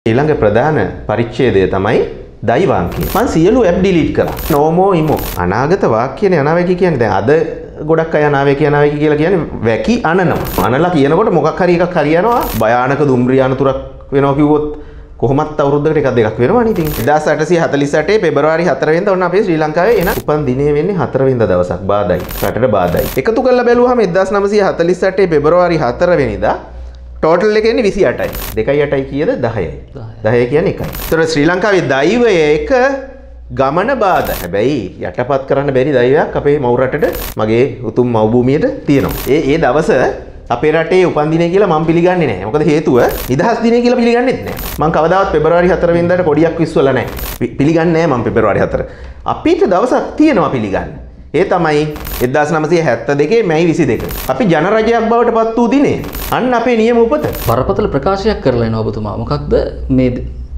ඊළඟ ප්‍රධාන පරිච්ඡේදය තමයි දෛවාංකය. මම සියලු ඇප් ඩිලීට් කරා. නෝමෝ ඉමෝ. අනාගත වාක්‍යනේ අනාවැකි කියන්නේ දැන් අද ගොඩක් අය අනාවැකි කියලා කියන්නේ වැකි අනනවා. අනලා කියනකොට මොකක් හරි එකක් හරියනවා. භයානක දුම්රිය අනතුරක් වෙනවා කිව්වොත් කොහොමත් අවුරුද්දකට එකක් දෙකක් වෙනවනේ ඉතින්. 1848 පෙබරවාරි 4 වෙනිදා ඔන්න අපේ ශ්‍රී ලංකාවේ එන උපන් දිනේ වෙන්නේ 4 වෙනිදා දවසක් බාදයි. රටට බාදයි. එකතු කරලා බැලුවාම 1948 පෙබරවාරි 4 වෙනිදා ටෝටල් එක එන්නේ 28යි. 2යි 8යි කීයද 10යි. 10 කියන්නේ 1යි. ඒතර ශ්‍රී ලංකාවේ දෛවය එක ගමන බාධා. හැබැයි යටපත් කරන්න බැරි දෛවයක් අපේ මව් රටට මගේ උතුම් මව් භූමියට තියෙනවා. ඒ දවස අපේ රටේ උපන් දිනය කියලා මම පිළිගන්නේ නැහැ. මොකද හේතුව නිදහස් දිනය කියලා පිළිගන්නෙත් නැහැ. මම කවදාවත් පෙබරවාරි 4 වෙනිදාට කොඩියක් විශ්වලා නැහැ. පිළිගන්නේ නැහැ මම පෙබරවාරි 4. අපිට දවසක් තියෙනවා පිළිගන්න. ඒ තමයි 1972 මැයි 22. අපි ජනරජයක් බවට පත් වූ දිනේ. අන්න අපේ නියම උපත. බරපතල ප්‍රකාශයක් කරලා එනවා ඔබතුමා. මොකක්ද මේ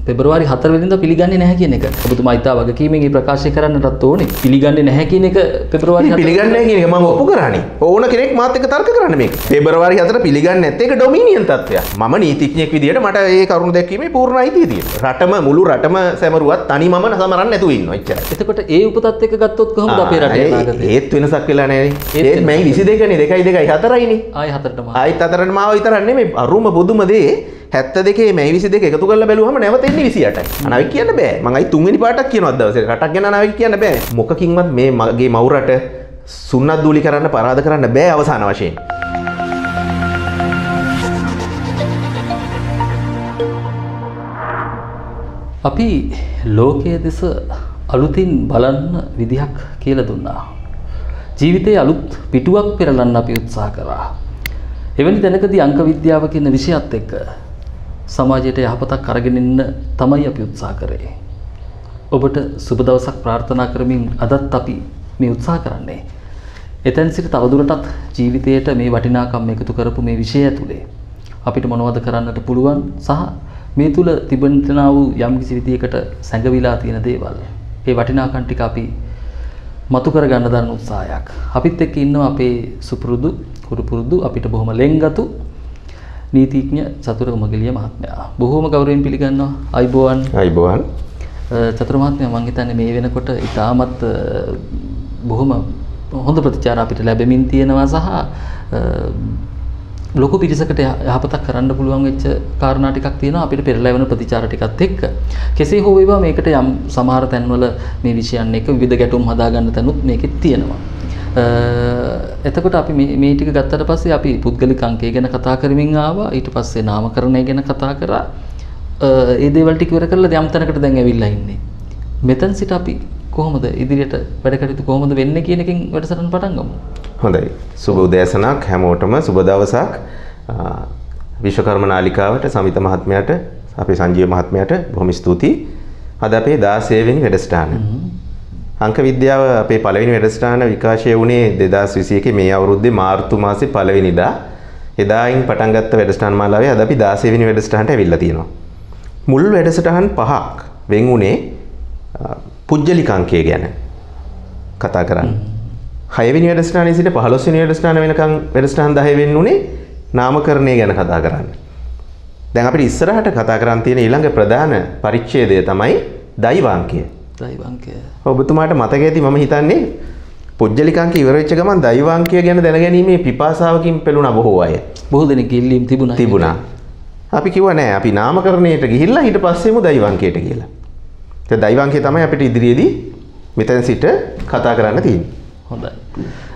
පෙබරවාරි 4 වෙනිදා පිළිගන්නේ නැහැ කියන එක. ඔබතුමා ඉතා වගකීමෙන් මේ ප්‍රකාශය කරන්නටත් ඕනේ. පිළිගන්නේ නැහැ කියන එක පෙබරවාරි 4 පිළිගන්නේ නැහැ කියන එක මම ඔප්පු කරානේ. ඕන කෙනෙක් මාත් එක්ක තර්ක කරන්න මේක. පෙබරවාරි 4 පිළිගන්නේ නැත්te ඒක ඩොමිනියන් තත්ත්වයක්. මම නීතිඥයෙක් විදියට මට මේ කරුණ දැක්වීමේ පූර්ණ අයිතිය තියෙනවා. රටම මුළු රටම සැමරුවත් තනි මම සමරන්න නැතුව ඉන්නවා එච්චරයි. එතකොට ඒ උපතත් එක්ක ගත්තොත් කොහොමද අපේ රටේ අනාගතය? ඒත් වෙනසක් වෙලා නැහැනේ. ඒත් මැයි 22 නේ 2යි 2යි 4යිනේ. ආයි 4ටම. ආයි 4ටම ආව විතරක් නෙමෙයි අරුම බුදුම දේ 72 මැයි 22 එකතු කරලා බැලුවම නැවත එන්නේ 28යි. අනාවැකි කියන්න බෑ. මම අයි තුන්වෙනි පාටක් කියනවා දවසේ. රටක් ගැන අනාවැකි කියන්න බෑ. මොකකින්වත් මේ මගේ මව් රට සුන්නත් දූලි කරන්න පරාද කරන්න බෑ අවසාන වශයෙන්. අපි ලෝකයේ දෙස අලුතින් බලන්න විදිහක් කියලා දුන්නා. ජීවිතයේ අලුත් පිටුවක් පෙරලන්න අපි උත්සාහ කරා. එවැනි තැනකදී අංක විද්‍යාව කියන විෂයත් එක්ක සමාජයට යහපතක් අරගෙන ඉන්න තමයි අපි උත්සාහ කරේ. ඔබට සුබ දවසක් ප්‍රාර්ථනා කරමින් අදත් අපි මේ උත්සාහ කරන්නේ. එතෙන් සිට තවදුරටත් ජීවිතයට මේ වටිනාකම් එකතු කරපු මේ විෂය ඇතුලේ අපිට මොනවද කරන්නට පුළුවන් සහ මේ තුල තිබෙනා වූ යම්කිසි විදියකට සැඟවිලා තියෙන දේවල් ඒ වටිනාකම් ටික අපි මතු කර ගන්න දරන උත්සාහයක්. අපිත් එක්ක ඉන්නවා අපේ සුපුරුදු කුරුපුරුදු අපිට බොහොම ලෙන්ගතු නීතිඥ චතුර මොගලිය මහත්මයා. බොහොම ගෞරවයෙන් පිළිගන්නවා. අයිබෝවන්. අයිබෝවන්. චතුර මහත්මයා මම හිතන්නේ මේ වෙනකොට ඉතාමත් බොහොම හොඳ ප්‍රතිචාර අපිට ලැබෙමින් තියෙනවා සහ ලොකු පිරිසකට යහපතක් කරන්න පුළුවන් වෙච්ච කාරණා ටිකක් තියෙනවා අපිට පෙරලා වෙන ප්‍රතිචාර ටිකත් එක්ක. කෙසේ හෝ වේවා මේකට යම් සමහර තැන්වල මේ විෂයන් එක විවිධ ගැටුම් හදාගන්න තැනුත් මේකෙත් තියෙනවා. එතකොට අපි මේ ටික ගත්තට පස්සේ අපි පුද්ගලික අංකය ගැන කතා කරමින් ආවා. ඊට පස්සේ නාමකරණය ගැන කතා කරා. ඒ දේවල් ටික ඉවර කරලා යම් තැනකට දැන් ඇවිල්ලා ඉන්නේ. මෙතන සිට අපි කොහොමද ඉදිරියට වැඩ කටයුතු කොහොමද වෙන්නේ කියන එකෙන් වැඩසටහන පටන් ගමු. හොඳයි. සුබ උදෑසනක් හැමෝටම සුබ දවසක්. විශ්වකර්ම නාලිකාවට සමිත මහත්මයාට අපේ සංජීව මහත්මයාට බොහොම ස්තුතියි. අද අපේ 16 වෙනි වැඩසටහන. අංක විද්‍යාව අපේ පළවෙනි වැඩසටහන විකාශය වුණේ 2021 මේ අවුරුද්දේ මාර්තු මාසේ 1 වෙනිදා. එදායින් පටන් ගත්ත වැඩසටහන් මාලාවේ අද අපි 16 වෙනි වැඩසටහනට ඇවිල්ලා තියෙනවා. මුල් වැඩසටහන් 5ක් වෙන් වුණේ පුජ්‍යලික අංකය ගැන කතා කරන්න. 6 වෙනි වැඩසටහනේ සිට 15 වෙනි වැඩසටහන වෙනකන් වැඩසටහන් 10 වෙන්න උනේ නාමකරණය ගැන කතා කරන්න. දැන් අපිට ඉස්සරහට කතා කරන් තියෙන ඊළඟ ප්‍රධාන පරිච්ඡේදය තමයි දෛවාංකය. දෛවාංකය. ඔබතුමාට මතක ඇති මම හිතන්නේ පුජ්‍යලික අංක ඉවර වෙච්ච ගමන් දෛවාංකය ගැන දැනගැනීමේ පිපාසාවකින් පෙළුණා බොහෝ අය. බොහෝ දෙනෙක් ඉල්ලීම් තිබුණා. අපි කිව්වා නෑ අපි නාමකරණයට ගිහිල්ලා ඊට පස්සේම දෛවාංකයට කියලා. ඒ දෛවාංකය තමයි අපිට ඉදිරියේදී මෙතන සිට කතා කරන්න තියෙන්නේ. හොඳයි.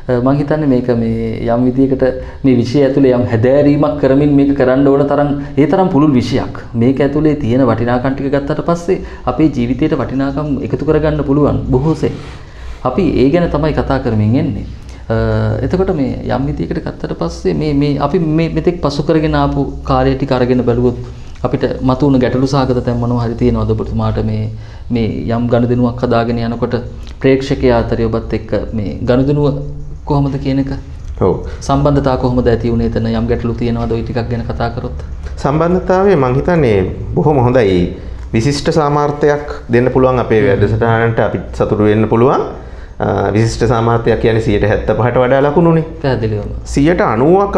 මම හිතන්නේ මේක මේ යම් විදියකට මේ විෂය ඇතුලේ යම් හැදෑරීමක් කරමින් මේක කරන්න ඕන තරම් ඒ තරම් පුළුල් විෂයක්. මේක ඇතුලේ තියෙන වටිනාකම් ටික ගත්තට පස්සේ අපේ ජීවිතයට වටිනාකම් එකතු කරගන්න පුළුවන් බොහෝසේ. අපි ඒ ගැන තමයි කතා කරමින් එන්නේ. එතකොට මේ යම් විදියකට ගත්තට පස්සේ මේ අපි මේ මෙතෙක් පසු කරගෙන ආපු කාර්ය ටික අරගෙන බලුවොත් අපිට මතුවන ගැටලු සාගත තැන් මොනවා හරි තියෙනවද ඔබතුමාට මේ යම් ගනුදෙනුවක් හදාගෙන යනකොට ප්‍රේක්ෂකයා අතරේ ඔබත් එක්ක මේ ගනුදෙනුව කොහොමද කියන එක? ඔව්. සම්බන්ධතාව කොහොමද ඇති වුනේ? එතන යම් ගැටලු තියෙනවද? ওই ටිකක් ගැන කතා කරොත්. සම්බන්ධතාවය මම හිතන්නේ බොහොම හොඳයි. විශිෂ්ට සාමාර්ථයක් දෙන්න පුළුවන් අපේ වැඩසටහනට අපි සතුටු වෙන්න පුළුවන්. විශිෂ්ට සාමාර්ථයක් කියන්නේ 75ට වඩා ලකුණුනේ. පැහැදිලිවම. 90ක්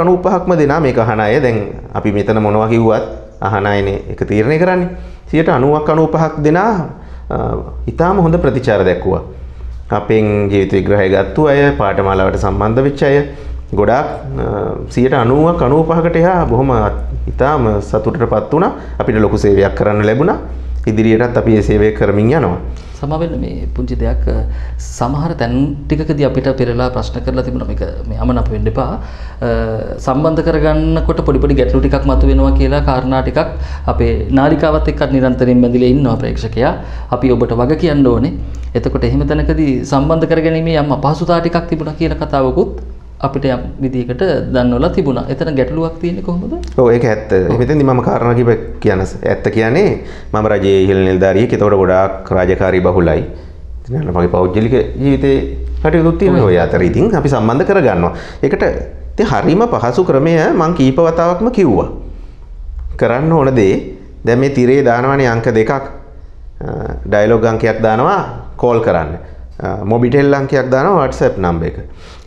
95ක්ම දෙනා මේක අහන අය. දැන් අපි මෙතන මොනවා කිව්වත් අහන අයනේ ඒක තීරණය කරන්නේ. 90ක් 95ක් දෙනා ඊටාම හොඳ ප්‍රතිචාර දැක්වුවා. අපෙන් ජීවිත විග්‍රහය ගත්තු අය, පාඨමාලාවට සම්බන්ධ වෙච්ච අය ගොඩාක් 90ක් 95කට එහා බොහොම ඊටාම සතුටටපත් වුණා. අපිට ලොකු සේවයක් කරන්න ලැබුණා. ඉදිරියටත් අපි මේ සේවය කරමින් යනවා. සමහරවිට මේ පුංචි දෙයක් සමහර තැන් ටිකකදී අපිට පෙරලා ප්‍රශ්න කරලා තිබුණා මේක මේ අමනප වෙන්න එපා. සම්බන්ධ කරගන්නකොට පොඩි පොඩි ගැටලු ටිකක් මතුවෙනවා කියලා කාරණා ටිකක් අපේ නාලිකාවත් එක්ක නිරන්තරයෙන් බැඳිලා ඉන්නවා ප්‍රේක්ෂකයා. අපි ඔබට වග කියන්න ඕනේ. එතකොට එහෙම තැනකදී සම්බන්ධ කරගැනීමේ යම් අපහසුතාව ටිකක් තිබුණා කියලා කතාවකුත් අපිට යම් විදිහකට දන්වලා තිබුණා. එතන ගැටලුවක් තියෙන්නේ කොහොමද? ඔව් ඒක ඇත්ත. මෙතෙන්දි මම කාරණා කිව්ව ඇත්ත කියන්නේ මම රජයේ ඉහළ නිලධාරියෙක්. ඒතකොට ගොඩාක් රාජකාරී බහුලයි. ඉතින් මගේ පෞද්ගලික ජීවිතේ කටයුතු තියෙනවා. ඔය අතර ඉතින් අපි සම්බන්ධ කරගන්නවා. ඒකට ඉතින් හරීම පහසු ක්‍රමය මම කීප වතාවක්ම කිව්වා. කරන්න ඕන දේ දැන් මේ තිරේ දානවනේ අංක දෙකක්. ඩයලොග් අංකයක් දානවා කෝල් කරන්න. මොබිටෙල් අංකයක් දානවා WhatsApp නම්බර් එක.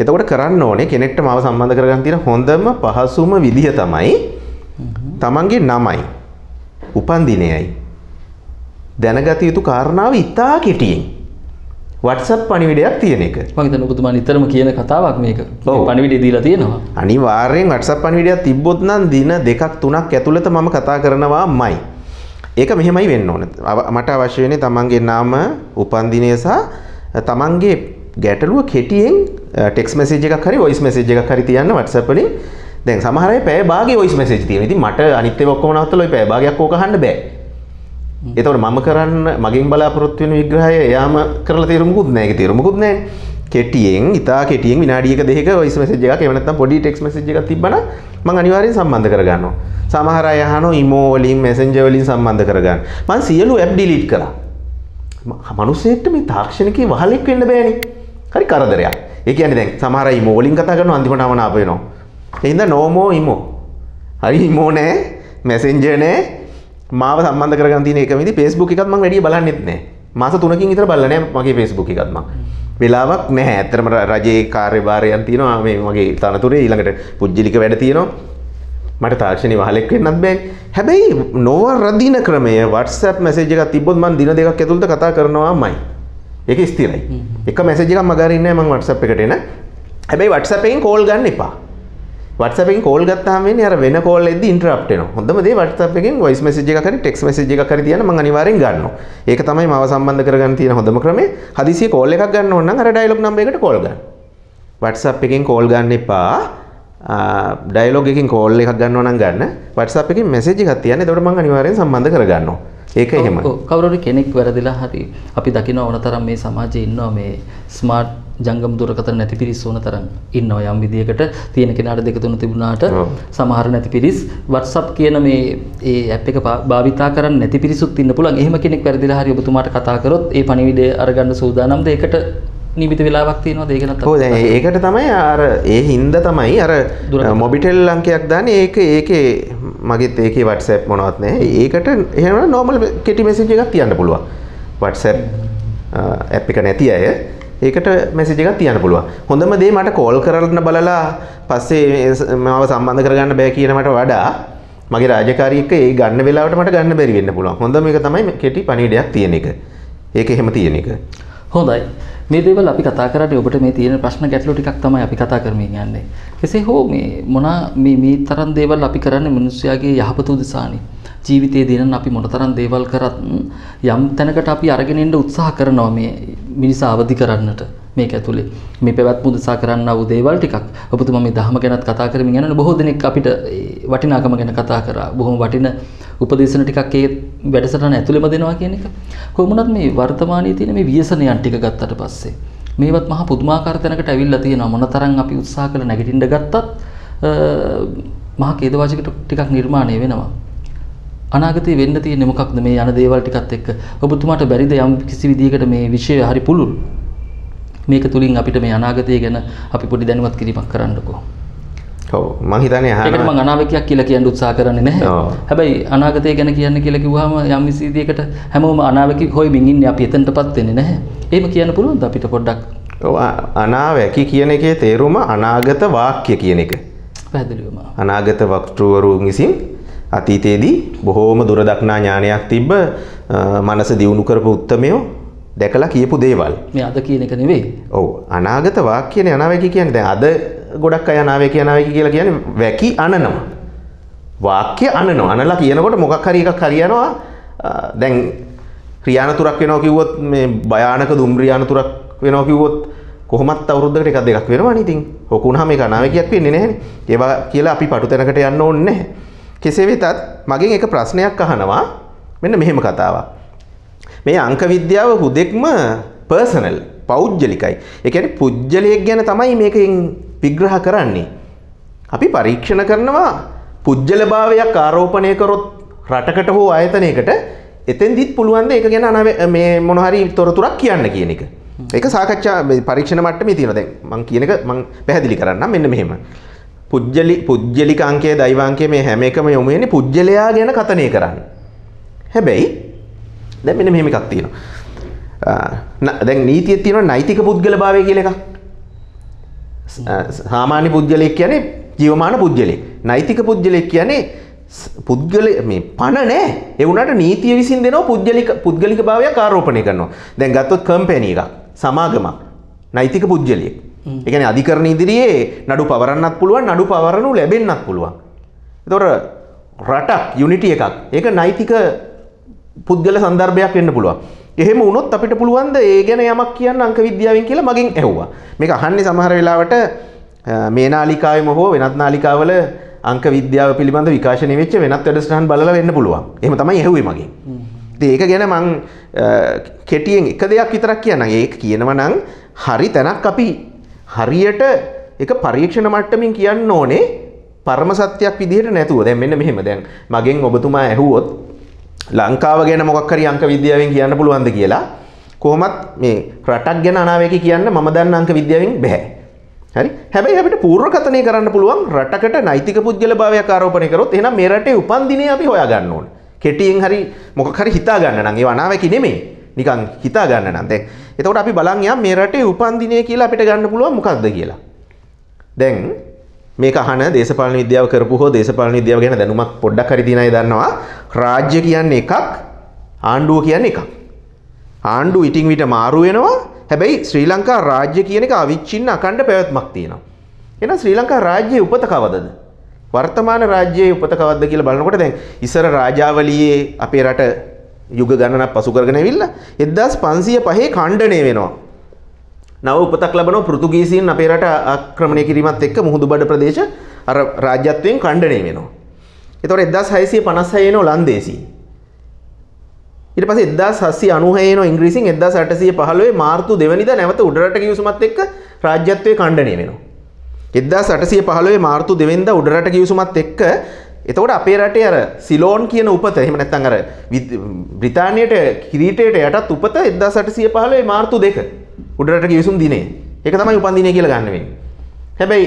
එතකොට කරන්න ඕනේ කෙනෙක්ට මාව සම්බන්ධ කරගන්න තියෙන හොඳම පහසුම විදිහ තමයි තමන්ගේ නමයි උපන්දිනයයි දැනගත යුතු කාරණාව ඉතා කෙටියෙන් WhatsApp පණිවිඩයක් තියෙන එක. මම හිතන්නේ ඔබතුමා නිතරම කියන කතාවක් මේක. පණිවිඩය දීලා තියෙනවා. අනිවාර්යෙන් WhatsApp පණිවිඩයක් තිබ්බොත් නම් දින 2-3ක් ඇතුළත මම කතා කරනවාමයි. ඒක මෙහෙමයි වෙන්න ඕන. මට අවශ්‍ය වෙන්නේ තමන්ගේ නම, උපන්දිනය සහ තමන්ගේ ගැටලුව කෙටියෙන් ටෙක්ස්ට් මෙසේජ් එකක් හරි වොයිස් මෙසේජ් එකක් හරි තියන්න WhatsApp වලින්. දැන් සමහර අය පැය භාගයේ වොයිස් මෙසේජ් තියෙනවා. ඉතින් මට අනිත් ඒවා ඔක්කොම නවත්තලා ඔය පැය භාගයක් ඕක අහන්න බෑ. ඒතකොට මම කරන්න මගෙන් බලාපොරොත්තු වෙන විග්‍රහය එයාම කරලා තේරුමුකුත් නැහැ. ඒක තේරුමුකුත් නැහැ. කෙටියෙන්, ඉතා කෙටියෙන් විනාඩියක දෙකක වොයිස් මෙසේජ් එකක් එහෙම නැත්නම් පොඩි ටෙක්ස්ට් මෙසේජ් එකක් තිබ්බනම් මම අනිවාර්යෙන් සම්බන්ධ කරගන්නවා. සමහර අය අහනවා ඉමෝ වලින්, මෙසෙන්ජර් වලින් සම්බන්ධ කරගන්න. මම සියලු ඇප් ඩිලීට් කරා. මනුස්සයෙක්ට මේ තාක්ෂණිකේ වහලෙක් වෙන්න බෑනේ. හරි කරදරයක්. ඒ කියන්නේ දැන් සමහර අය ඉමෝ වලින් කතා කරනවා අන්තිමට අවනාප වෙනවා. ඒ හින්දා නෝමෝ ඉමෝ. හරි ඉමෝ නෑ, මෙසෙන්ජර් නෑ. මාව සම්බන්ධ කරගන්න තියෙන එකම ඉතින් Facebook එකත් මම වැඩි බලන්නෙත් නෑ. මාස 3කින් විතර බලලා නෑ මගේ Facebook එකත් මම. වෙලාවක් නැහැ. ඇත්තටම රජයේ කාර්යභාරයන් තියෙනවා. මේ මගේ තනතුරේ ඊළඟට පුජ්‍යලික වැඩ තියෙනවා. මට තාක්ෂණي වහලෙක් වෙන්නත් බෑනේ. හැබැයි නොව රදින ක්‍රමය WhatsApp මැසේජ් එකක් තිබ්බොත් මම දින දෙකක් ඇතුළත කතා කරනවාමයි. ඒක ස්ථිරයි. එක මැසේජ් එකක් මග අරින්නේ නැහැ මම WhatsApp එකට එන. හැබැයි WhatsApp එකෙන් කෝල් ගන්න එපා. WhatsApp එකෙන් කෝල් ගත්තාම වෙන්නේ අර වෙන කෝල් එකදී ඉන්ටරප්ට් වෙනවා. හොඳම දේ WhatsApp එකෙන් වොයිස් මැසේජ් එකක් හරි ටෙක්ස්ට් මැසේජ් එකක් හරි තියන්න මම අනිවාර්යෙන් ගන්නවා. ඒක තමයි මාව සම්බන්ධ කරගන්න තියෙන හොඳම ක්‍රමය. හදිසියෙ කෝල් එකක් ගන්න ඕන නම් අර ඩයලොග් නම්බර් එකට කෝල් ගන්න. WhatsApp එකෙන් කෝල් ගන්න එපා. ඩයලොග් එකකින් කෝල් එකක් ගන්නවා නම් ගන්න. WhatsApp එකකින් මැසේජ් එකක් තියන්න. එතකොට මම අනිවාර්යෙන් සම්බන්ධ කරගන්නවා. ඒක එහෙමයි. කවුරුහරි කෙනෙක් වැරදිලා හරි අපි දකිනවා ඕනතරම් මේ සමාජයේ ඉන්නවා මේ ස්මාර්ට් ජංගම දුරකථන නැති පිරිස් ඕනතරම් ඉන්නවා යම් විදියකට තියෙන කෙනාට 2-3 තිබුණාට සමහර නැති පිරිස් WhatsApp කියන මේ ඒ ඇප් එක භාවිතා කරන්නේ නැති පිරිසුත් ඉන්න පුළුවන්. එහෙම කෙනෙක් වැරදිලා හරි ඔබතුමාට කතා කරොත් ඒ පණිවිඩය අරගන්න සූදානම්ද? ඒකට නිමිති වෙලාවක් තියෙනවද? ඒක නැත්නම් ඔව් දැන් ඒකට තමයි අර ඒ හින්දා තමයි අර මොබිටෙල් අංකයක් දාන්නේ. ඒකේ මගෙත් ඒකේ WhatsApp මොනවත් නැහැ. ඒකට එහෙම නෝමල් කෙටි මෙසේජ් එකක් තියන්න පුළුවන්. WhatsApp ඇප් එක නැති අය ඒකට මෙසේජ් එකක් තියන්න පුළුවන්. හොඳම දේ මට කෝල් කරන්න බලලා පස්සේ මාව සම්බන්ධ කරගන්න බෑ කියන මට වඩා මගේ රාජකාරී එක්ක ඒ ගන්න වෙලාවට මට ගන්න බැරි වෙන්න පුළුවන්. හොඳම එක තමයි කෙටි පණිවිඩයක් තියෙන එක. ඒක එහෙම තියෙන එක. හොඳයි. මේ දේවල් අපි කතා කරන්නේ ඔබට මේ තියෙන ප්‍රශ්න ගැටලු ටිකක් තමයි අපි කතා කරමින් යන්නේ. කෙසේ හෝ මේ තරම් දේවල් අපි කරන්නේ මිනිස්යාගේ යහපත උදෙසානේ. ජීවිතයේ දිනන අපි මොනතරම් දේවල් කරත් යම් තැනකට අපි අරගෙන ඉන්න උත්සාහ කරනවා මේ මිනිසා අවදි කරන්නට. මේක ඇතුලේ මේ පැවැත්ම උදෙසා කරන්නා වූ දේවල් ටිකක් ඔබතුමා මේ ධර්ම ගැනත් කතා කරමින් යනනේ බොහෝ දෙනෙක් අපිට වටිනාකම ගැන කතා කරා. බොහොම වටින උපදේශන ටිකක් ඒ වැඩසටහන ඇතුළෙම දෙනවා කියන එක. කොහොමුණත් මේ වර්තමානයේ තියෙන මේ ව්‍යසනයන් ටික ගත්තට පස්සේ මේවත් මහා පුදුමාකාර තැනකට ඇවිල්ලා තියෙනවා. මොනතරම් අපි උත්සාහ කරලා නැගිටින්න ගත්තත් මහා ඛේදවාචක ටිකක් නිර්මාණය වෙනවා. අනාගතේ වෙන්න තියෙන්නේ මොකක්ද මේ යන දේවල් ටිකත් එක්ක ඔබතුමාට බැරිද යම් කිසි විදියකට මේ විෂය හරි පුළුල් මේක තුලින් අපිට මේ අනාගතය ගැන අපි පොඩි දැනුවත් කිරීමක් කරන්නකෝ. ඔව් මම හිතන්නේ ඒකට මම අනාවැකියක් කියලා කියන්න උත්සාහ කරන්නේ නැහැ. හැබැයි අනාගතය ගැන කියන්න කියලා කිව්වහම යම් කිසි විදියකට හැමෝම අනාවැකි හොයමින් ඉන්නේ අපි එතනටපත් වෙන්නේ නැහැ. එහෙම කියන්න පුළුවන්ද අපිට පොඩ්ඩක්? ඔව් අනාවැකි කියන එකේ තේරුම අනාගත වාක්‍ය කියන එක. පැහැදිලිවම. අනාගත වක්තෘවරුන් විසින් අතීතයේදී බොහෝම දුරදක්නා ඥානයක් තිබ්බ මනස දියුණු කරපු උත්තමයෝ දැකලා කියපු දේවල්. මේ අද කියන එක නෙවෙයි. ඔව් අනාගත වාක්‍යනේ අනාවැකි කියන්නේ දැන් අද ගොඩක් අය අනාවැකි කියලා කියන්නේ වැකි අනනවා. වාක්‍ය අනනවා. අනලා කියනකොට මොකක් හරි එකක් හරියනවා. දැන් ක්‍රියානතුරක් වෙනවා කිව්වොත් මේ භයානක දුම්රියානතුරක් වෙනවා කිව්වොත් කොහොමත් අවුරුද්දකට එකක් දෙකක් වෙනවනේ ඉතින්. ඕක උනහම ඒක අනාවැකියක් වෙන්නේ නැහැනේ. ඒවා කියලා අපි පටු තැනකට යන්න ඕනේ නැහැ. කෙසේ වෙතත් මගෙන් එක ප්‍රශ්නයක් අහනවා. මෙන්න මෙහෙම කතාවක්. මේ අංක විද්‍යාව හුදෙක්ම පර්සනල් පෞද්ගලිකයි. ඒ කියන්නේ පුජ්‍යලයක් ගැන තමයි මේකෙන් විග්‍රහ කරන්නේ. අපි පරීක්ෂණ කරනවා පුජ්‍යලභාවයක් ආරෝපණය කරොත් රටකට හෝ ආයතනයකට එතෙන්දිත් පුළුවන් ද ඒක ගැන මේ මොන හරි තොරතුරක් කියන්න කියන එක. ඒක සාකච්ඡා පරීක්ෂණ මට්ටමේ තියෙනවා. දැන් මම කියන එක මම පැහැදිලි කරන්නම් මෙන්න මෙහෙම. පුජ්‍යලික අංකය දෛවාංකය මේ හැම එකම යොමු වෙන්නේ පුජ්‍යලයා ගැන කතනය කරන්න. හැබැයි දැන් මෙන්න මෙහෙම එකක් තියෙනවා. දැන් නීතියේ තියෙනවා නෛතික පුද්ගලභාවය කියලා එකක්. සාමාන්‍ය පුද්ගලයෙක් කියන්නේ ජීවමාන පුද්ගලයෙක්. නෛතික පුද්ගලයෙක් කියන්නේ පුද්ගල මේ පණ නෑ. ඒ වුණාට නීතිය විසින් දෙනවා පුද්ගලික භාවයක් ආරෝපණය කරනවා. දැන් ගත්තොත් කම්පැනි එකක්, සමාගමක්, නෛතික පුද්ගලයෙක්. ඒ කියන්නේ අධිකරණ ඉදිරියේ නඩු පවරන්නත් පුළුවන්, නඩු පවරනු ලැබෙන්නත් පුළුවන්. ඒතකොට රටක්, යුනිටි එකක්. ඒක නෛතික පුද්ගල සන්දර්භයක් වෙන්න පුළුවන්. එහෙම වුණොත් අපිට පුළුවන් ද ඒ ගැන යමක් කියන්න අංක විද්‍යාවෙන් කියලා මගෙන් ඇහුවා. මේක අහන්නේ සමහර වෙලාවට මේ නාලිකාවෙම හෝ වෙනත් නාලිකාවල අංක විද්‍යාව පිළිබඳ විකාශනය වෙච්ච වෙනත් වැඩසටහන් බලලා වෙන්න පුළුවන්. එහෙම තමයි ඇහුවේ මගෙන්. ඉතින් ඒක ගැන මං කෙටියෙන් එක දෙයක් විතරක් කියන්නම්. ඒක කියනවා නම් හරි තැනක් අපි හරියට ඒක පරීක්ෂණ මට්ටමින් කියන්න ඕනේ පරම සත්‍යයක් විදිහට නැතුව. දැන් මෙන්න මෙහෙම. දැන් මගෙන් ඔබතුමා ඇහුවොත් ලංකාව ගැන මොකක් හරි අංක විද්‍යාවෙන් කියන්න පුළුවන්ද කියලා කොහොමත් මේ රටක් ගැන අනාවැකි කියන්න මම දන්න අංක විද්‍යාවෙන් බෑ. හරි. හැබැයි අපිට පූර්වකථනය කරන්න පුළුවන් රටකට නෛතික පුද්ගලභාවයක් ආරෝපණය කරොත් එහෙනම් මේ රටේ උපන් දිනේ අපි හොයා ගන්න ඕනේ. කෙටියෙන් හරි මොකක් හරි හිතා ගන්න නම් ඒව අනාවැකි නෙමෙයි. නිකන් හිතා ගන්න නම්. දැන් එතකොට අපි බලන් යම් මේ රටේ උපන් දිනේ කියලා අපිට ගන්න පුළුවන් මොකක්ද කියලා. දැන් මේක අහන දේශපාලන විද්‍යාව කරපු හෝ දේශපාලන විද්‍යාව ගැන දැනුමක් පොඩ්ඩක් හරි තියෙන අය දන්නවා රාජ්‍ය කියන්නේ එකක් ආණ්ඩුව කියන්නේ එකක්. ආණ්ඩුව ඉටින් විට මාරු වෙනවා. හැබැයි ශ්‍රී ලංකා රාජ්‍ය කියන එක අවිච්ඡින්න අඛණ්ඩ පැවැත්මක් තියෙනවා. එහෙනම් ශ්‍රී ලංකා රාජ්‍යයේ උපත කවදද? වර්තමාන රාජ්‍යයේ උපත කවද්ද කියලා බලනකොට දැන් ඉස්සර රාජාවලියේ අපේ රට යුග ගණනක් පසු කරගෙන ඇවිල්ලා 1505 ඛණ්ඩණය වෙනවා. නව උපතක් ලැබෙනවා පෘතුගීසීන් අපේ රට ආක්‍රමණය කිරීමත් එක්ක මුහුදුබඩ ප්‍රදේශ අර රාජ්‍යත්වයෙන් ඛණ්ඩණය වෙනවා. ඒතකොට 1656 එනවා ලන්දේසීන්. ඊට පස්සේ 1796 එනවා ඉංග්‍රීසියෙන් 1815 මාර්තු 2 වෙනිදා නැවත උඩරට ගිවිසුමත් එක්ක රාජ්‍යත්වයේ ඛණ්ඩණය වෙනවා. 1815 මාර්තු 2 වෙනිදා උඩරට ගිවිසුමත් එක්ක එතකොට අපේ රටේ අර සිලෝන් කියන උපත එහෙම නැත්නම් අර බ්‍රිතාන්‍යයට කිරීටයට යටත් උපත 1815 මාර්තු 2 උඩරට ගිවිසුම් දිනේ. ඒක තමයි උපන් දිනේ කියලා ගන්න වෙන්නේ. හැබැයි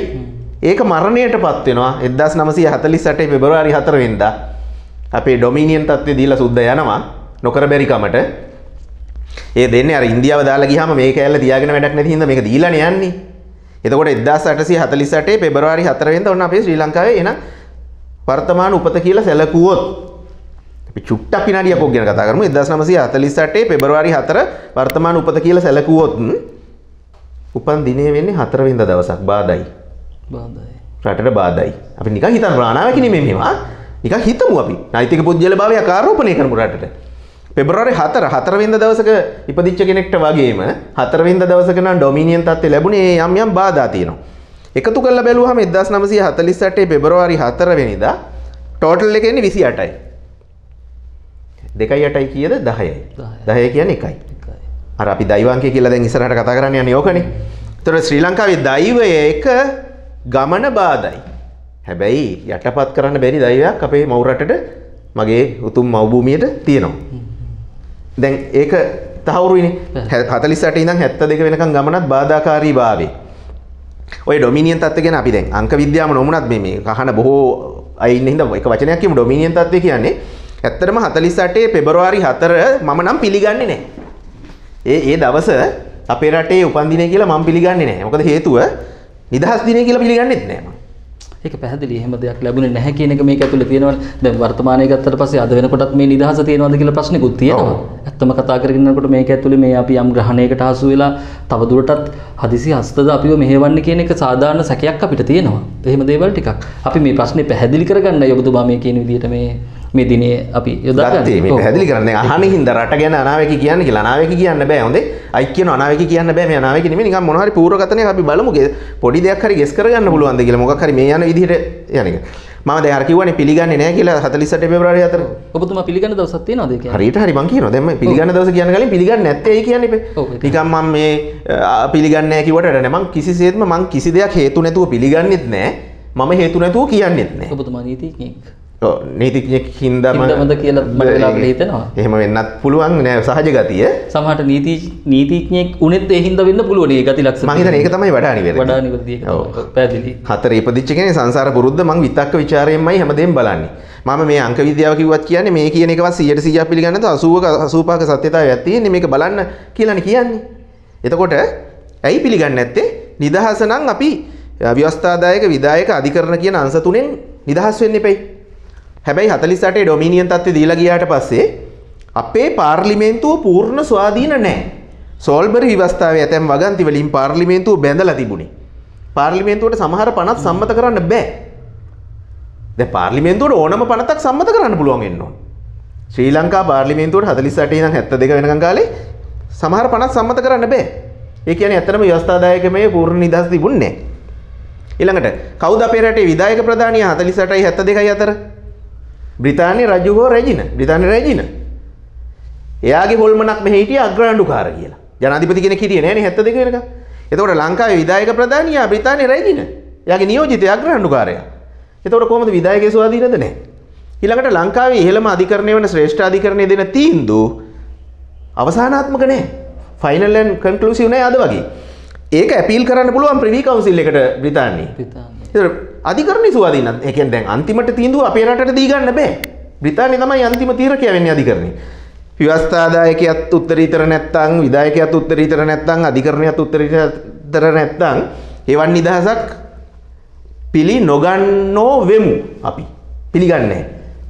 ඒක මරණයටපත් වෙනවා 1948 පෙබරවාරි 4 වෙනිදා. අපේ ඩොමිනියන් තත්ත්වය දීලා සුද්ධ යනවා නොකර බැරි කමට. ඒ දෙන්නේ අර ඉන්දියාව දාලා ගියාම මේ කෑල්ල තියාගෙන වැඩක් නැති හින්දා මේක දීලානේ යන්නේ. එතකොට 1848 පෙබරවාරි 4 වෙනිදා ඔන්න අපේ ශ්‍රී ලංකාවේ එන වර්තමාන උපත කියලා සැලකුවොත් අපි චුට්ටක් විනාඩියක් ඔක් ගැන කතා කරමු 1948 පෙබරවාරි 4 වර්තමාන උපත කියලා සැලකුවොත් උපන් දිනේ වෙන්නේ 4 වෙනිදා දවසක් බාදයි. රටට බාදයි. අපි නිකන් හිතන්න අනාවැකි නෙමෙයි මේවා. නිකන් හිතමු අපි. නෛතික පුද්ගලභාවයක් ආරෝපණය කරමු රටට. පෙබරවාරි 4 වෙනිදා දවසක ඉපදිච්ච කෙනෙක්ට වගේම 4 වෙනිදා දවසක නම් ඩොමිනියන් තත්ත්වය ලැබුණේ යම් යම් බාධා තියෙනවා. එකතු කරලා බැලුවහම 1948 පෙබරවාරි 4 වෙනිදා ටෝටල් එක එන්නේ 28යි. 2යි 8යි කීයද 10යි. 10 කියන්නේ 1යි. අර අපි දෛවාංකය කියලා දැන් ඉස්සරහට කතා කරන්න යන්නේ ඕකනේ. ඒතර ශ්‍රී ලංකාවේ දෛවය එක ගමන බාධායි. හැබැයි යටපත් කරන්න බැරි දෛවයක් අපේ මව් රටට මගේ උතුම් මව් භූමියට තියෙනවා. දැන් ඒක තහවුරුයිනේ. 48 ඉඳන් 72 වෙනකන් ගමනත් බාධාකාරී භාවයේ. ඔය ඩොමිනියන් තත්ත්වය ගැන අපි දැන් අංක විද්‍යාව නොමුණත් මේ කහන බොහෝ අය ඉන්න හින්දා එක වචනයක් කියමු ඩොමිනියන් තත්ත්වය කියන්නේ ඇත්තටම 48 පෙබරවාරි 4 මම නම් පිළිගන්නේ නැහැ. ඒ දවස අපේ රටේ උපන් දිනය කියලා මම පිළිගන්නේ නැහැ. මොකද හේතුව නිදහස් දිනය කියලා පිළිගන්නෙත් නැහැ මම. ඒක පැහැදිලි. එහෙම දෙයක් ලැබුණේ නැහැ කියන එක මේක ඇතුලේ තියෙනවනේ. දැන් වර්තමානයේ ගත්තට පස්සේ අද වෙනකොටත් මේ නිදහස තියෙනවද කියලා ප්‍රශ්නෙකුත් තියෙනවා. ඇත්තම කතා කරගෙන යනකොට මේක ඇතුලේ මේ අපි යම් ග්‍රහණයකට හසු වෙලා තව දුරටත් හදිසි හස්තද අපිව මෙහෙවන්නේ කියන එක සාධාරණ සැකයක් අපිට තියෙනවා. එහෙම දේවල් ටිකක්. අපි මේ ප්‍රශ්නේ පැහැදිලි කරගන්නයි ඔබතුමා මේ කියන විදිහට මේ දිනේ අපි යොදාගත්තේ. මේ පැහැදිලි කරන්නේ අහන්නේ හින්දා රට ගැන අනාවැකි කියන්නේ කියලා. අනාවැකි කියන්න බෑ. හොඳේ. අයි කියන අනාවැකි කියන්න බෑ. මේ අනාවැකි නෙමෙයි නිකන් මොනවා හරි පූර්වගතනයක් අපි බලමු. පොඩි දෙයක් හරි ගෙස් කරගන්න පුළුවන්ද කියලා. මොකක් හරි මේ යන විදිහට යන එක. මම දැන් අර කිව්වනේ පිළිගන්නේ නැහැ කියලා 48 පෙබරවාරි 4. ඔබතුමා පිළිගන්න දවසක් තියෙනවද ඒ කියන්නේ? හරියට හරි මං කියනවා. දැන් මම පිළිගන්න දවස කියන කලින් පිළිගන්නේ නැත්තේ ඇයි කියන්නේ ඉපේ. නිකන් මම මේ පිළිගන්නේ නැහැ කිව්වට වැඩ නැහැ. මං කිසිසේත්ම මං කිසි දෙයක් හේතු නැතුව පිළිගන්නෙත් නැහැ. මම හේතු නැතුව කියන්නෙත් නැහැ. ඔබතුමා නීතිඥයෙක්. ඔව් නීතිඥයෙක් හින්දාම හින්දාමද කියලා මට වෙලාවකට හිතෙනවා. එහෙම වෙන්නත් පුළුවන් නෑ සහජ ගතිය. සමහරට නීතිඥයෙක් උනේත් ඒ හින්දා වෙන්න පුළුවන් ඒ ගති ලක්ෂණ. මම හිතන්නේ ඒක තමයි වඩා නිවැරදි. වඩා නිවැරදි ඒක තමයි. පැහැදිලි. හතරේ ඉපදිච්ච කෙනේ සංසාර පුරුද්ද මං විතක්ක ਵਿਚාරයෙන්මයි හැමදේම බලන්නේ. මම මේ අංක විද්‍යාව කිව්වත් කියන්නේ මේ කියන එකවත් 100% පිළිගන්නේ නැත්නම් 80ක 85ක සත්‍යතාවයක් තියෙන්නේ මේක බලන්න කියලානේ කියන්නේ. එතකොට ඇයි පිළිගන්නේ නැත්තේ? නිදහස නම් අපි ව්‍යවස්ථාදායක විධායක අධිකරණ කියන අංශ තුනෙන් නිදහස් වෙන්න එපයි. හැබැයි 48 ඩොමිනියන් තත්ත්වය දීලා ගියාට පස්සේ අපේ පාර්ලිමේන්තුව පූර්ණ ස්වාධීන නැහැ. සෝල්බරි ව්‍යවස්ථාවේ ඇතැම් වගන්ති වලින් පාර්ලිමේන්තුව බැඳලා තිබුණේ. පාර්ලිමේන්තුවට සමහර පනත් සම්මත කරන්න බෑ. දැන් පාර්ලිමේන්තුවට ඕනම පනතක් සම්මත කරන්න පුළුවන් වෙන්න ඕන. ශ්‍රී ලංකා පාර්ලිමේන්තුවට 48 ඉඳන් 72 වෙනකන් කාලේ සමහර පනත් සම්මත කරන්න බෑ. ඒ කියන්නේ ඇත්තටම ව්‍යවස්ථාදායකමේ පූර්ණ නිදහස තිබුණේ නැහැ. ඊළඟට කවුද අපේ රටේ විධායක ප්‍රධානියා 48යි 72යි අතර? බ්‍රිතාන්‍ය රජුගෝ රැජින. බ්‍රිතාන්‍ය රැජින. එයාගේ හොල්මනක් මෙහි හිටිය අග්‍රාණ්ඩුකාර කියලා. ජනාධිපති කෙනෙක් හිටියේ නෑනේ 72 වෙනකන්. එතකොට ලංකාවේ විධායක ප්‍රධානියා බ්‍රිතාන්‍ය රැජින. එයාගේ නියෝජිතයා අග්‍රාණ්ඩුකාරයා. එතකොට කොහොමද විධායකයේ ස්වාධීනද නැහැ? ඊළඟට ලංකාවේ ඉහළම අධිකරණය වෙන ශ්‍රේෂ්ඨ අධිකරණය දෙන තීන්දුව අවසානාත්මක නැහැ. ෆයිනල් ඇන්ඩ් කන්ක්ලූසිව් නැහැ අද වගේ. ඒක ඇපීල් කරන්න පුළුවන් ප්‍රිවි කවුන්සිල් එකට බ්‍රිතාන්‍යයේ. අධිකරණයේ ස්වාධීනත් ඒ කියන්නේ දැන් අන්තිමට තීන්දුව අපේ රටට දී ගන්න බෑ. බ්‍රිතාන්‍යය තමයි අන්තිම තීරකයා වෙන්නේ අධිකරණයේ. ව්‍යවස්ථාදායකයත් උත්තරීතර නැත්තම් විධායකයත් උත්තරීතර නැත්තම් අධිකරණයත් උත්තරීතර නැත්තම් එවන් නිදහසක් පිළි නොගන්නෝ වෙමු අපි. පිළිගන්නේ නැහැ.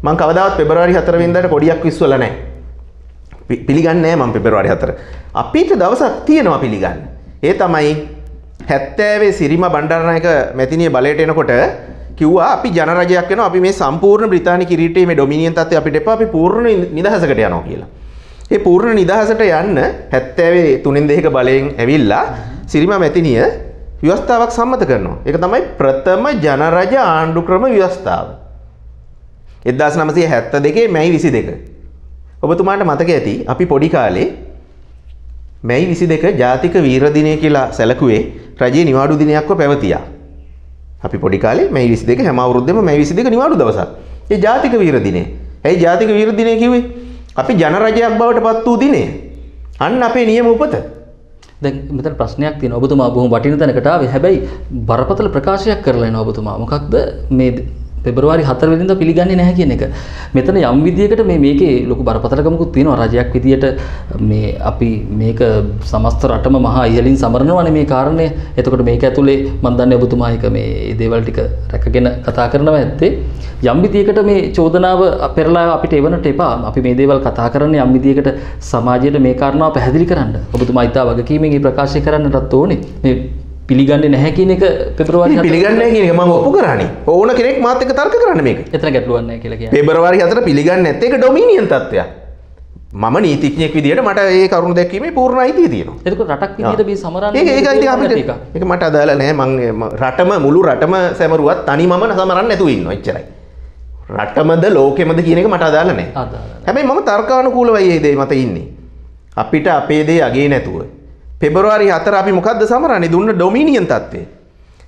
මම කවදාවත් පෙබරවාරි 4 වෙනිදාට කොඩියක් විශ්වලා නැහැ. පිළිගන්නේ නැහැ මම පෙබරවාරි 4. අපිට දවසක් තියෙනවා පිළිගන්න. ඒ තමයි 70 සිරිම බණ්ඩාරනායක මැතිනිය බලයට එනකොට කිව්වා අපි ජනරජයක් වෙනවා අපි මේ සම්පූර්ණ බ්‍රිතාන්‍ය කිරීටයේ මේ ඩොමිනියන් තත්ත්වය අපිට එපා අපි පූර්ණ නිදහසකට යනවා කියලා. ඒ පූර්ණ නිදහසට යන්න 70 තුනෙන් දෙකක බලයෙන් ඇවිල්ලා සිරිම මැතිනිය ව්‍යවස්ථාවක් සම්මත කරනවා. ඒක තමයි ප්‍රථම ජනරජ ආණ්ඩු ක්‍රම ව්‍යවස්ථාව. 1972 මැයි 22. ඔබතුමාට මතක ඇති අපි පොඩි කාලේ මැයි 22 ජාතික වීර දිනය කියලා සැලකුවේ රජයේ නිවාඩු දිනයක්ව පැවතියා. අපි පොඩි කාලේ මැයි 22 හැම අවුරුද්දෙම මැයි 22 නිවාඩු දවසක්. ඒ ජාතික වීර දිනය. ඇයි ජාතික වීර දිනය කිව්වේ? අපි ජනරජයක් බවට පත් වූ දිනය. අන්න අපේ නියම උපත. දැන් මෙතන ප්‍රශ්නයක් තියෙනවා. ඔබතුමා බොහොම වටින තැනකට ආවේ. හැබැයි බරපතල ප්‍රකාශයක් කරලා එනවා ඔබතුමා. මොකක්ද මේ පෙබරවාරි 4 වෙනිදා පිළිගන්නේ නැහැ කියන එක. මෙතන යම් විදියකට මේකේ ලොකු බරපතලකමකුත් තියෙනවා. රජයක් විදියට මේ අපි මේක සමස්ත රටම මහා ඉහළින් සමරනවානේ මේ කාරණය. එතකොට මේක ඇතුලේ මම දන්නේ ඔබතුමා එක මේ දේවල් ටික රැකගෙන කතා කරනවා ඇත්තේ. යම් විදියකට මේ චෝදනාව පෙරලා අපිට එවන්නට එපා. අපි මේ දේවල් කතා කරන්නේ යම් විදියකට සමාජයට මේ කාරණාව පැහැදිලි කරන්න. ඔබතුමා ඉතා වගකීමෙන් මේ ප්‍රකාශය කරන්නටත් ඕනේ. මේ පිළිගන්නේ නැහැ කියන එක පෙබරවාරි 4 පිළිගන්නේ නැහැ කියන එක මම ඔප්පු කරානේ. ඕන කෙනෙක් මාත් එක්ක තර්ක කරන්න මේක. එතන ගැටලුවක් නැහැ කියලා කියන්නේ. පෙබරවාරි 4 පිළිගන්නේ නැත්තේ ඒක ඩොමිනියන් තත්ත්වයක්. මම නීතිඥයෙක් විදියට මට ඒ කරුණ දැක්වීමේ පූර්ණ අයිතිය තියෙනවා. එතකොට රටක් විදියට මේ සමරන්නේ ඒක ඉතින් අපිට ඒක මට අදාළ නැහැ. මම රටම මුළු රටම සැමරුවත් තනි මම සමරන්නේ නැතුව ඉන්නවා එච්චරයි. රටමද ලෝකෙමද කියන එක මට අදාළ නැහැ. හැබැයි මම තර්කානුකූලවයි මේ දේ මත ඉන්නේ. අපිට අපේ දේ අගේ නැතුව පෙබරවාරි 4 අපි මොකද්ද සමරන්නේ දුන්න ඩොමිනියන් තත්ත්වය.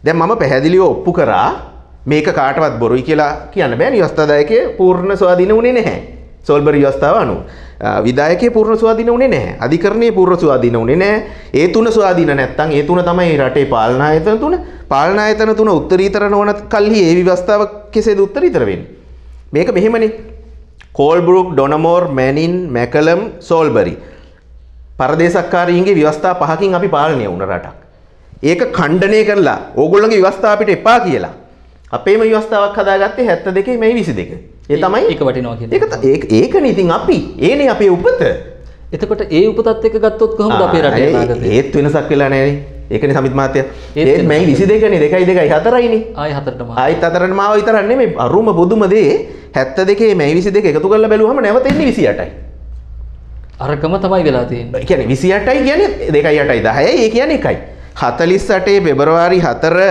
දැන් මම පැහැදිලිව ඔප්පු කරා මේක කාටවත් බොරුයි කියලා කියන්න බෑ. ව්‍යවස්ථාදායකයේ පූර්ණ ස්වාධීන වුණේ නැහැ. සෝල්බරි ව්‍යවස්ථාව අනුව. විධායකයේ පූර්ණ ස්වාධීන වුණේ නැහැ. අධිකරණයේ පූර්ණ ස්වාධීන වුණේ නැහැ. ඒ තුන ස්වාධීන නැත්තම් ඒ තුන තමයි රටේ පාලන ආයතන තුන. පාලන ආයතන තුන උත්තරීතර නොවන කල්හි ඒ ව්‍යවස්ථාව කෙසේද උත්තරීතර වෙන්නේ? මේක මෙහෙමනේ. කෝල්බ්‍රූක්, ඩොනමෝර්, මැනින්, මැකලම්, සෝල්බරි පරදේශක්කාරීන්ගේ ව්‍යවස්ථා පහකින් අපි පාලනය වුණ රටක්. ඒක ඛණ්ඩනය කරලා ඕගොල්ලන්ගේ ව්‍යවස්ථාව අපිට එපා කියලා අපේම ව්‍යවස්ථාවක් හදාගත්තේ 72 මේ 22. ඒ තමයි ඒක වටිනවා කියන්නේ. ඒකනේ ඉතින් අපි ඒනේ අපේ උපත. එතකොට ඒ උපතත් එක්ක ගත්තොත් කොහොමද අපේ රටේ අනාගතය? ඒත් වෙනසක් වෙලා නැහැ නේ. ඒකනේ සමිත් මහත්තයා. ඒත් මේ 22නේ 2යි 2යි 4යිනේ. ආයි 4ටම. ආයිත් 4ටම ආව විතරක් නෙමෙයි අරුම පුදුම දේ 72 මේ 22 එකතු කරලා බැලුවම නැවත එන්නේ 28යි. අරකම තමයි වෙලා තියෙන්නේ. ඒ කියන්නේ 28යි කියන්නේ 2යි 8යි 10යි ඒ කියන්නේ 1යි. 48 පෙබරවාරි 4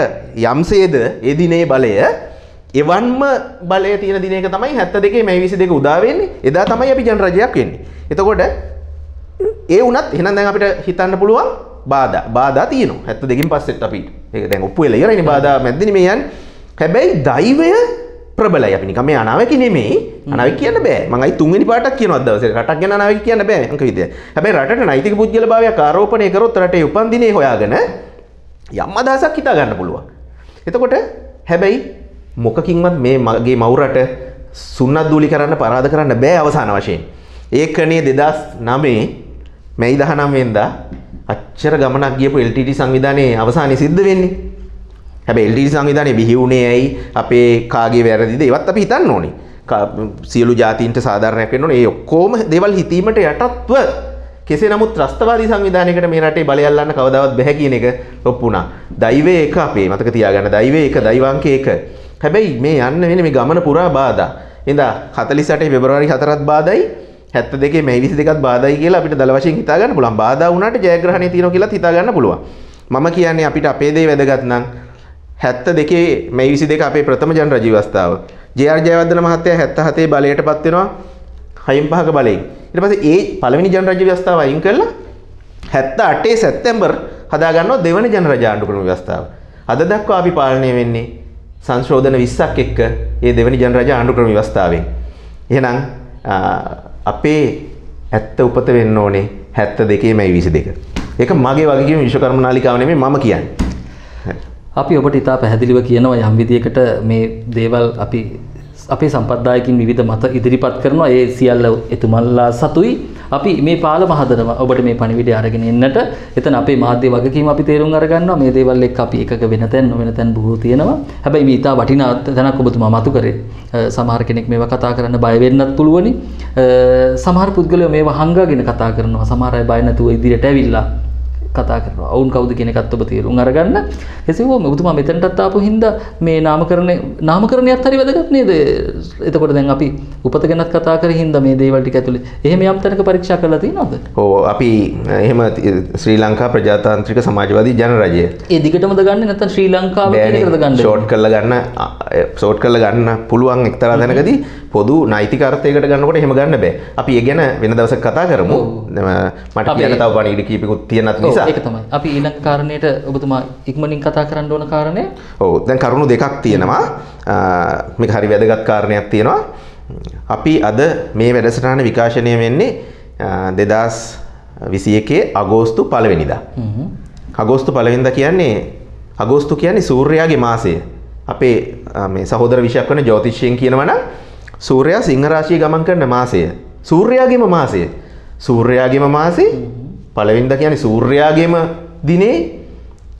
යම්සේද ඒ දිනේ බලය එවන්ම බලය තියෙන දිනයක තමයි 72 මේ 22 උදා වෙන්නේ. එදා තමයි අපි ජනරජයක් වෙන්නේ. එතකොට ඒ වුණත් එහෙනම් දැන් අපිට හිතන්න පුළුවන් බාධා තියෙනවා 72කින් පස්සෙත් අපිට. ඒක දැන් ඔප්පු වෙලා ඉවරයිනේ බාධා මැද්දනේ මේ යන්නේ. හැබැයි දෛවය ප්‍රබලයි. අපි නිකන් මේ අනාවැකි නෙමෙයි. අනාවැකි කියන්න බෑ. මම අයි තුන්වෙනි පාටක් කියනවා දවසේ. රටක් ගැන අනාවැකි කියන්න බෑ අංක විදිය. හැබැයි රටට නෛතික පුද්ගලභාවයක් ආරෝපණය කරොත් රටේ උපන් දිනේ හොයාගෙන යම් අදහසක් හිතා ගන්න පුළුවන්. එතකොට හැබැයි මොකකින්වත් මේ මගේ මවුරට සුන්නත් දූලි කරන්න පරාද කරන්න බෑ අවසාන වශයෙන්. ඒකනේ 2009 මැයි 19 වෙනිදා අච්චර ගමනක් ගියපු LTT සංවිධානයේ අවසානයේ සිද්ධ වෙන්නේ. හැබැයි LTT සංවිධානයේ බිහි වුණේ ඇයි අපේ කාගේ වැරදිද ඒවත් අපි හිතන්න ඕනේ. සියලු ජාතීන්ට සාධාරණයක් වෙන්න ඕනේ. ඒ ඔක්කොම දේවල් හිතීමට යටත්ව කෙසේ නමුත් ත්‍රස්තවාදී සංවිධානයකට මේ රටේ බලය අල්ලන්න කවදාවත් බැහැ කියන එක ඔප්පු වුණා. දෛවය එක අපේ මතක තියාගන්න. දෛවය එක දෛවාංකය එක. හැබැයි මේ යන්න වෙන්නේ මේ ගමන පුරා බාධා. ඉඳා 48 පෙබරවාරි 4ත් බාධායි 72 මේ 22ත් බාධායි කියලා අපිට දල වශයෙන් හිතා ගන්න පුළුවන්. බාධා වුණාට ජයග්‍රහණය තියෙනවා කියලාත් හිතා ගන්න පුළුවන්. මම කියන්නේ අපිට අපේ දේ වැදගත් නම් 72 මේ 22 අපේ ප්‍රථම ජන රජ ව්‍යවස්ථාව. ජේ.ආර්. ජයවර්ධන මහත්තයා 77 බලයටපත් වෙනවා 6/5 බලයෙන්. ඊට පස්සේ ඒ පළවෙනි ජන රජ ව්‍යවස්ථාව අයින් කරලා 78 සැප්තැම්බර් හදා ගන්නවා දෙවන ජන රජ ආණ්ඩුක්‍රම ව්‍යවස්ථාව. අද දක්වා අපි පාලනය වෙන්නේ සංශෝධන 20ක් එක්ක ඒ දෙවනි ජන රජ ආණ්ඩුක්‍රම ව්‍යවස්ථාවෙන්. එහෙනම් අපේ ඇත්ත උපත වෙන්න ඕනේ 72 මේ 22. ඒක මගේ වගකීම විශ්වකර්ම නාලිකාව නෙමෙයි මම කියන්නේ. අපි ඔබට ඉතා පැහැදිලිව කියනවා යම් විදියකට මේ දේවල් අපි අපේ සම්පත්දායකින් විවිධ මත ඉදිරිපත් කරනවා. ඒ සියල්ල එතුමන්ලා සතුයි. අපි මේ පාලම හදනවා ඔබට මේ පණිවිඩය අරගෙන එන්නට. එතන අපේ මාධ්‍ය වගකීම අපි තේරුම් අරගන්නවා. මේ දේවල් එක්ක අපි එකක වෙන තැන් නොවන තැන් බොහෝ තියෙනවා. හැබැයි මේ ඉතා වටිනා තැනක් ඔබතුමා මතු කරේ. සමහර කෙනෙක් මේවා කතා කරන්න බය වෙන්නත් පුළුවනි. සමහර පුද්ගලයෝ මේවා හංගගෙන කතා කරනවා. සමහර අය බය නැතුව ඉදිරියට ඇවිල්ලා කතා කරනවා. ඔවුන් කවුද කියන එකත් ඔබ තේරුම් අරගන්න. එසේ වුවම ඔබතුමා මෙතනටත් ආපු හින්දා මේ නාමකරණයත් හරි වැදගත් නේද? එතකොට දැන් අපි උපත ගැනත් කතා කරේ හින්දා මේ දේවල් ටික ඇතුලේ එහෙම යම් තැනක පරීක්ෂා කරලා තියෙනවද? ඔව් අපි එහෙම ශ්‍රී ලංකා ප්‍රජාතාන්ත්‍රික සමාජවාදී ජනරජය. ඒ දිගටමද ගන්න නැත්නම් ශ්‍රී ලංකාව කියන එකද ගන්න? ෂෝට් කරලා ගන්න පුළුවන් එක්තරා තැනකදී පොදු නෛතික අර්ථයකට ගන්නකොට එහෙම ගන්න බෑ. අපි ඒ ගැන වෙන දවසක කතා කරමු. මට කියන්න තව පණිවිඩ කීපෙකුත් තියෙනත් නිසා. ඒක තමයි. අපි ඊළඟ කාරණේට ඔබතුමා ඉක්මනින් කතා කරන්න ඕන කාරණය. ඔව් දැන් කරුණු දෙකක් තියෙනවා. මේක හරි වැදගත් කාරණයක් තියෙනවා. අපි අද මේ වැඩසටහන විකාශනය වෙන්නේ 2021 අගෝස්තු 1 වෙනිදා. අගෝස්තු 1 වෙනිදා කියන්නේ අගෝස්තු කියන්නේ සූර්යයාගේ මාසය. අපේ මේ සහෝදර විෂයක් වන ජ්‍යොතිෂයෙන් කියනවා නම් සූර්යයා සිංහ රාශියේ ගමන් කරන මාසය. සූර්යයාගේම මාසය. සූර්යයාගේම මාසේ පළවෙනිදා කියන්නේ සූර්යයාගේම දිනේ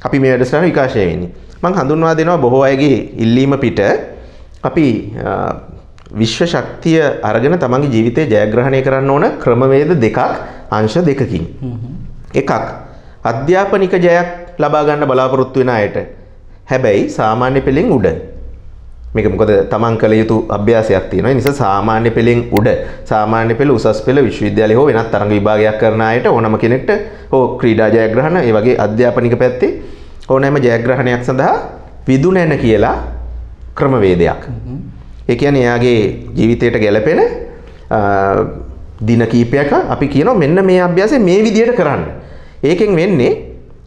අපි මේ වැඩසටහන විකාශය වෙන්නේ. මම හඳුන්වා දෙනවා බොහෝ අයගේ ඉල්ලීම පිට අපි විශ්ව ශක්තිය අරගෙන තමන්ගේ ජීවිතය ජයග්‍රහණය කරන්න ඕන ක්‍රමවේද දෙකක් අංශ දෙකකින්. එකක් අධ්‍යාපනික ජයක් ලබා ගන්න බලාපොරොත්තු වෙන අයට. හැබැයි සාමාන්‍ය පෙළෙන් උඩ. මේක මොකද තමන් කළ යුතු අභ්‍යාසයක් තියෙනවා. ඒ නිසා සාමාන්‍ය පෙළෙන් උඩ සාමාන්‍ය පෙළ උසස් පෙළ විශ්වවිද්‍යාලය හෝ වෙනත් තරඟ විභාගයක් කරන අයට ඕනම කෙනෙක්ට හෝ ක්‍රීඩා ජයග්‍රහණ ඒ වගේ අධ්‍යාපනික පැත්තේ ඕනෑම ජයග්‍රහණයක් සඳහා විදුනැන කියලා ක්‍රමවේදයක්. ඒ කියන්නේ එයාගේ ජීවිතයට ගැලපෙන දින කීපයක අපි කියනවා මෙන්න මේ අභ්‍යාසය මේ විදියට කරන්න. ඒකෙන් වෙන්නේ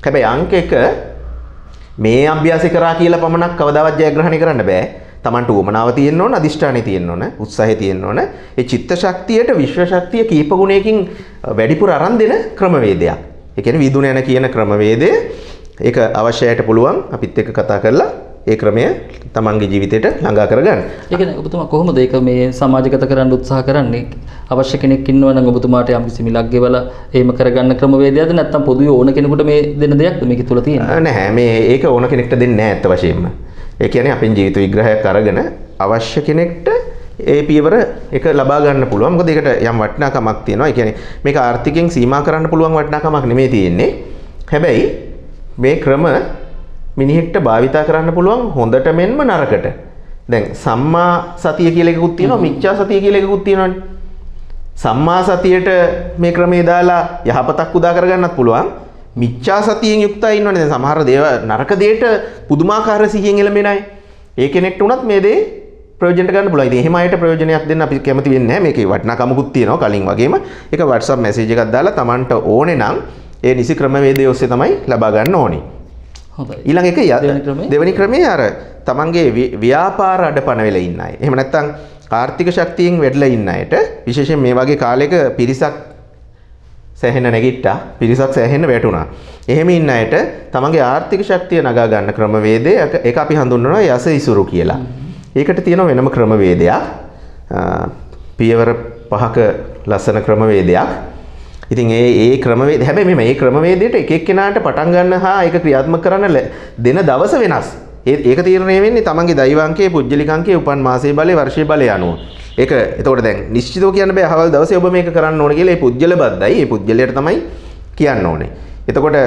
හැබැයි අංක 1 මේ අභ්‍යාසය කරා කියලා පමණක් කවදාවත් ජයග්‍රහණය කරන්න බෑ. තමන්ට උවමනාව තියෙන්න ඕන, අදිෂ්ඨානය තියෙන්න ඕන, උත්සාහය තියෙන්න ඕන. ඒ චිත්ත ශක්තියට විශ්ව ශක්තිය කීප ගුණයකින් වැඩිපුර අරන් දෙන ක්‍රමවේදයක්. ඒ කියන්නේ විදුනැන කියන ක්‍රමවේදය. ඒක අවශ්‍යයට පුළුවන් අපිත් එක්ක කතා කරලා ඒ ක්‍රමය තමන්ගේ ජීවිතයට ළඟා කරගන්න. ඒ කියන්නේ ඔබතුමා කොහොමද ඒක මේ සමාජගත කරන්න උත්සාහ කරන්නේ? අවශ්‍ය කෙනෙක් ඉන්නවා නම් ඔබතුමාට යම්කිසි මිලක් ගෙවලා එහෙම කරගන්න ක්‍රමවේදයක්ද නැත්නම් පොදුවේ ඕන කෙනෙකුට මේ දෙන දෙයක්ද මේක තුල තියෙන්නේ? නැහැ මේ ඒක ඕන කෙනෙක්ට දෙන්නේ නැහැ අත්ත වශයෙන්ම. ඒ කියන්නේ අපේ ජීවිත විග්‍රහයක් අරගෙන අවශ්‍ය කෙනෙක්ට ඒ පියවර එක ලබා ගන්න පුළුවන්. මොකද ඒකට යම් වටිනාකමක් තියෙනවා. ඒ කියන්නේ මේක ආර්ථිකයෙන් සීමා කරන්න පුළුවන් වටිනාකමක් නෙමෙයි තියෙන්නේ. හැබැයි මේ ක්‍රම මිනිහෙක්ට භාවිතා කරන්න පුළුවන් හොඳට මෙන්ම නරකට. දැන් සම්මා සතිය කියලා එකකුත් තියෙනවා, මිච්ඡා සතිය කියලා එකකුත් තියෙනවානේ. සම්මා සතියට මේ ක්‍රමේ දාලා යහපතක් උදා කරගන්නත් පුළුවන්. මිච්ඡා සතියෙන් යුක්තයි ඉන්නවනේ. දැන් සමහර දේවල් නරක දෙයට පුදුමාකාර සිහියෙන් එළඹෙන අය. ඒ කෙනෙක්ට උනත් මේ දේ ප්‍රයෝජනට ගන්න පුළුවන්. ඉතින් එහෙම අයට ප්‍රයෝජනයක් දෙන්න අපි කැමති වෙන්නේ නැහැ. මේකේ වටිනාකමකුත් තියෙනවා. කලින් වගේම ඒක WhatsApp message එකක් දාලා Tamanට ඕනේ නම් ඒ නිසි ක්‍රමවේදය ඔස්සේ තමයි ලබා ගන්න ඕනේ. හොඳයි. ඊළඟ එක දෙවෙනි ක්‍රමේ අර Tamanගේ ව්‍යාපාර අඩපණ වෙලා ඉන්න අය. එහෙම නැත්නම් ආර්ථික ශක්තියෙන් වැඩිලා ඉන්න අයට විශේෂයෙන් මේ වගේ කාලයක පිරිසක් සෑහෙන නැගිට්ටා, පිරිසක් සෑහෙන වැටුණා. එහෙම ඉන්න අයට තමන්ගේ ආර්ථික ශක්තිය නගා ගන්න ක්‍රමවේදය ඒක අපි හඳුන්වනවා යස ඉසුරු කියලා. ඒකට තියෙන වෙනම ක්‍රමවේදයක්. පියවර 5ක ලස්සන ක්‍රමවේදයක්. ඉතින් ඒ ක්‍රමවේද හැබැයි මේ ක්‍රමවේදයට එක එක්කෙනාට පටන් ගන්න හා ඒක ක්‍රියාත්මක කරන්න දෙන දවස වෙනස්. ඒක තීරණය වෙන්නේ තමන්ගේ දෛවාංකයේ, පුජ්‍යලිකාංකයේ, උපන් මාසයේ බලය, වර්ෂයේ බලය අනුව. ඒක එතකොට දැන් නිශ්චිතව කියන්න බෑ අවල් දවසේ ඔබ මේක කරන්න ඕනේ කියලා. ඒ පුජ්‍යල බද්දයි. ඒ පුජ්‍යලයට තමයි කියන්න ඕනේ. එතකොට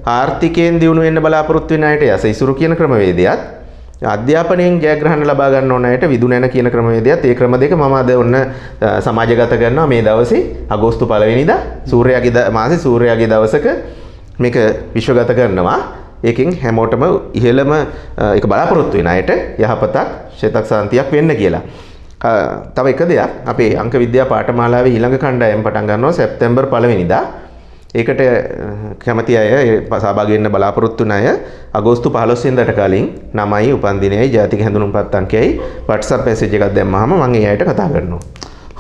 ආර්ථිකයෙන් දියුණු වෙන්න බලාපොරොත්තු වෙන අයට යස ඉසුරු කියන ක්‍රමවේදයත්, අධ්‍යාපනයෙන් ජයග්‍රහණ ලබා ගන්න ඕන අයට විදුනැන කියන ක්‍රමවේදයත්, ඒ ක්‍රම දෙක මම අද ඔන්න සමාජගත කරනවා මේ දවසේ අගෝස්තු 1 වෙනිදා සූර්යයාගේ මාසේ සූර්යයාගේ දවසක මේක විශ්වගත කරනවා. ඒකෙන් හැමෝටම ඉහළම ඒක බලාපොරොත්තු වෙන අයට යහපතක්, ශතක් සාන්තියක් වෙන්න කියලා. තව එක දෙයක් අපේ අංක විද්‍යා පාඨමාලාවේ ඊළඟ කණ්ඩායම පටන් ගන්නවා සැප්තැම්බර් 1 වෙනිදා. ඒකට කැමති අය සහභාගී වෙන්න බලාපොරොත්තු වෙන අය අගෝස්තු 15 වෙනිදාට කලින් නමයි, උපන්දිනයයි, ජාතික හැඳුනුම්පත් අංකයයි WhatsApp message එකක් දැම්මහම මම ඒ අයට කතා කරනවා.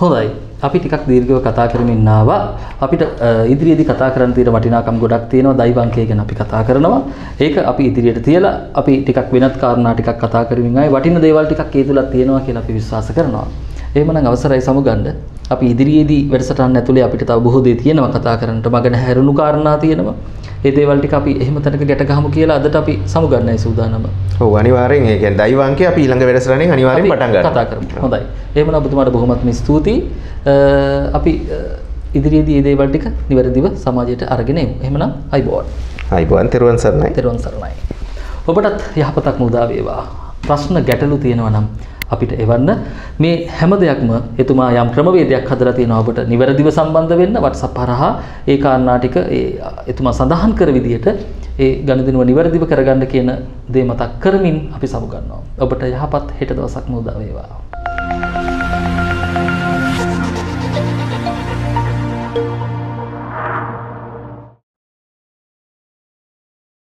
හොඳයි. අපි ටිකක් දීර්ඝව කතා කරමින් ආවා. අපිට ඉදිරියේදී කතා කරන්න තියෙන වටිනාකම් ගොඩක් තියෙනවා. දෛවාංකය ගැන අපි කතා කරනවා. ඒක අපි ඉදිරියට තියලා අපි ටිකක් වෙනත් කාරණා ටිකක් කතා කරමින් ආයි වටින දේවල් ටිකක් ඒ තුල තියෙනවා කියලා අපි විශ්වාස කරනවා. එහෙමනම් අවසරයි සමුගන්න. අපි ඉදිරියේදී වැඩසටහන ඇතුලේ අපිට තව බොහෝ දේ තියෙනවා කතා කරන්නට. මගන හැරුණු කාරණා තියෙනවා. ඒ දේවල් ටික අපි එහෙම තැනක ගැට ගහමු කියලා අදට අපි සමුගන්නයි සූදානම. ඔව් අනිවාර්යෙන්. ඒ කියන්නේ දෛවාංකය අපි ඊළඟ වැඩසටහනෙන් අනිවාර්යෙන් පටන් ගන්නවා. කතා කරමු. හොඳයි. එහෙමනම් ඔබතුමාට බොහොමත්ම ස්තුතියි. අපි ඉදිරියේදී මේ දේවල් ටික නිවැරදිව සමාජයට අරගෙන එමු. එහෙමනම් අයිබෝන්. අයිබෝන්. තෙරුවන් සරණයි. තෙරුවන් සරණයි. ඔබටත් යහපතක් මුදා වේවා. ප්‍රශ්න ගැටලු තියෙනවා නම් අපිට එවන්න. මේ හැම දෙයක්ම එතුමා යම් ක්‍රමවේදයක් හදලා තියෙනවා ඔබට නිවැරදිව සම්බන්ධ වෙන්න WhatsApp හරහා ඒ කාරණා ටික එතුමා සඳහන් කර විදිහට ඒ ගනුදෙනුව නිවැරදිව කරගන්න කියන දේ මතක් කරමින් අපි සමු ගන්නවා. ඔබට යහපත් හෙට දවසක් මුදා වේවා.